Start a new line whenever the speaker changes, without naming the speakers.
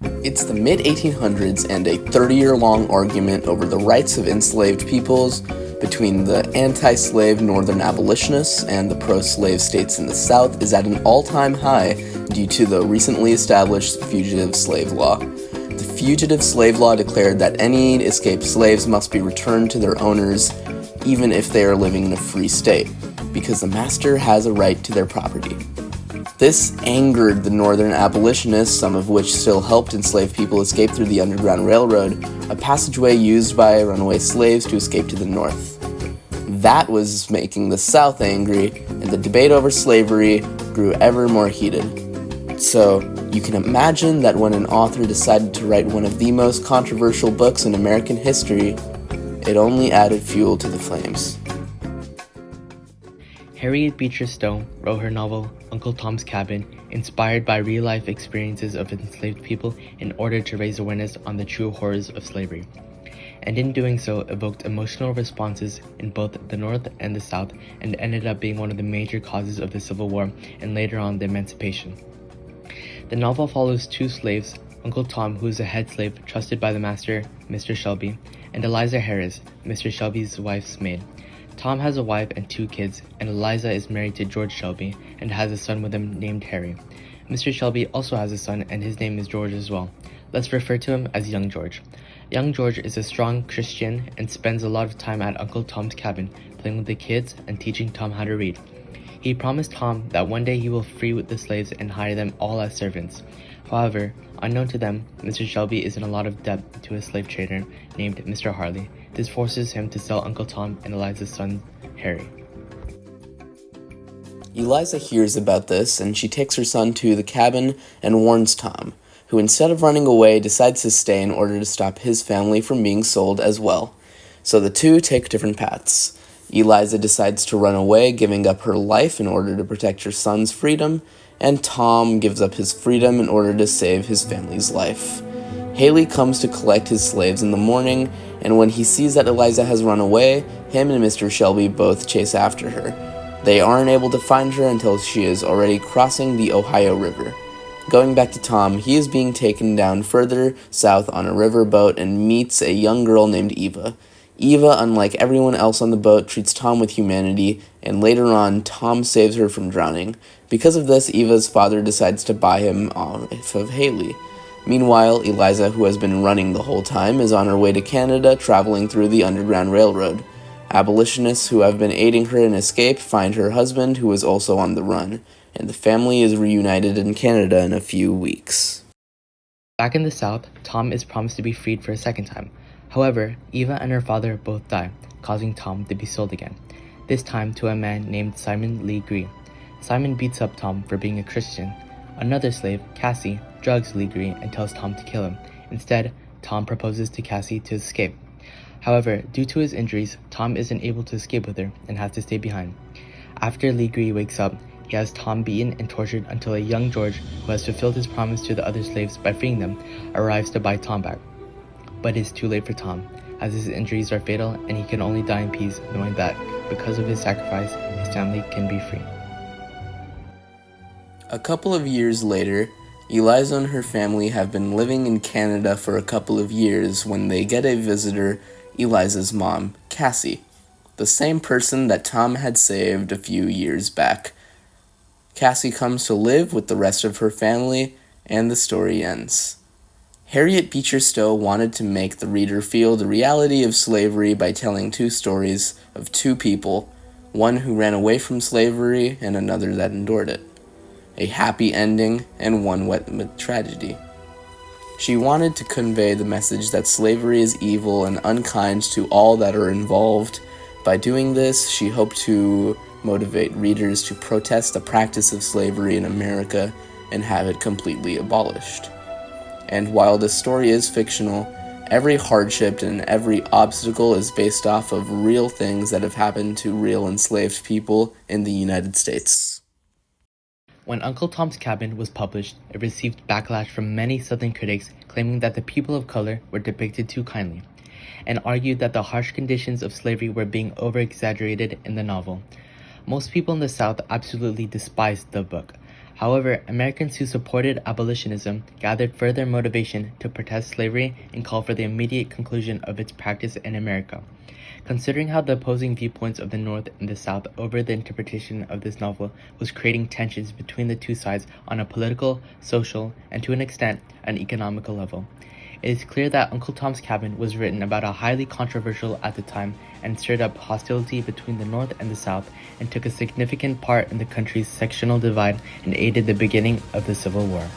It's the mid-1800s and a 30-year-long argument over the rights of enslaved peoples between the anti-slave northern abolitionists and the pro-slave states in the South is at an all-time high due to the recently established fugitive slave law. The fugitive slave law declared that any escaped slaves must be returned to their owners even if they are living in a free state, because the master has a right to their property. This angered the northern abolitionists, some of which still helped enslaved people escape through the Underground Railroad, a passageway used by runaway slaves to escape to the north. That was making the South angry, and the debate over slavery grew ever more heated. So, you can imagine that when an author decided to write one of the most controversial books in American history, it only added fuel to the flames.
Harriet Beecher Stowe wrote her novel Uncle Tom's Cabin, inspired by real-life experiences of enslaved people in order to raise awareness on the true horrors of slavery, and in doing so evoked emotional responses in both the North and the South, and ended up being one of the major causes of the Civil War and later on the Emancipation. The novel follows two slaves, Uncle Tom, who is a head slave trusted by the master, Mr. Shelby, and Eliza Harris, Mr. Shelby's wife's maid. Tom has a wife and two kids, and Eliza is married to George Shelby and has a son with him named Harry. Mr. Shelby also has a son, and his name is George as well. Let's refer to him as Young George. Young George is a strong Christian and spends a lot of time at Uncle Tom's cabin, playing with the kids and teaching Tom how to read. He promised Tom that one day he will free the slaves and hire them all as servants. However, unknown to them, Mr. Shelby is in a lot of debt to a slave trader named Mr. Harley. This forces him to sell Uncle Tom and Eliza's son, Harry.
Eliza hears about this, and she takes her son to the cabin and warns Tom, who instead of running away decides to stay in order to stop his family from being sold as well. So the two take different paths. Eliza decides to run away, giving up her life in order to protect her son's freedom, and Tom gives up his freedom in order to save his family's life. Haley comes to collect his slaves in the morning, and when he sees that Eliza has run away, him and Mr. Shelby both chase after her. They aren't able to find her until she is already crossing the Ohio River. Going back to Tom, he is being taken down further south on a riverboat and meets a young girl named Eva. Eva, unlike everyone else on the boat, treats Tom with humanity, and later on, Tom saves her from drowning. Because of this, Eva's father decides to buy him off of Haley. Meanwhile, Eliza, who has been running the whole time, is on her way to Canada, traveling through the Underground Railroad. Abolitionists who have been aiding her in escape find her husband, who is also on the run, and the family is reunited in Canada in a few weeks.
Back in the South, Tom is promised to be freed for a second time. However, Eva and her father both die, causing Tom to be sold again, this time to a man named Simon Lee Gree. Simon beats up Tom for being a Christian. Another slave, Cassie, drugs Lee Gree and tells Tom to kill him. Instead, Tom proposes to Cassie to escape. However, due to his injuries, Tom isn't able to escape with her and has to stay behind. After Lee Gree wakes up, he has Tom beaten and tortured until a young George, who has fulfilled his promise to the other slaves by freeing them, arrives to buy Tom back. But it's too late for Tom, as his injuries are fatal and he can only die in peace knowing that, because of his sacrifice, his family can be free.
A couple of years later, Eliza and her family have been living in Canada for a couple of years when they get a visitor, Eliza's mom, Cassie, the same person that Tom had saved a few years back. Cassie comes to live with the rest of her family, and the story ends. Harriet Beecher Stowe wanted to make the reader feel the reality of slavery by telling two stories of two people, one who ran away from slavery and another that endured it. A happy ending and one wet with tragedy. She wanted to convey the message that slavery is evil and unkind to all that are involved. By doing this, she hoped to motivate readers to protest the practice of slavery in America and have it completely abolished. And while this story is fictional, every hardship and every obstacle is based off of real things that have happened to real enslaved people in the United States.
When Uncle Tom's Cabin was published, it received backlash from many Southern critics claiming that the people of color were depicted too kindly, and argued that the harsh conditions of slavery were being over-exaggerated in the novel. Most people in the South absolutely despised the book. However, Americans who supported abolitionism gathered further motivation to protest slavery and call for the immediate conclusion of its practice in America. Considering how the opposing viewpoints of the North and the South over the interpretation of this novel was creating tensions between the two sides on a political, social, and to an extent, an economical level. It is clear that Uncle Tom's Cabin was written about a highly controversial at the time and stirred up hostility between the North and the South and took a significant part in the country's sectional divide and aided the beginning of the Civil War.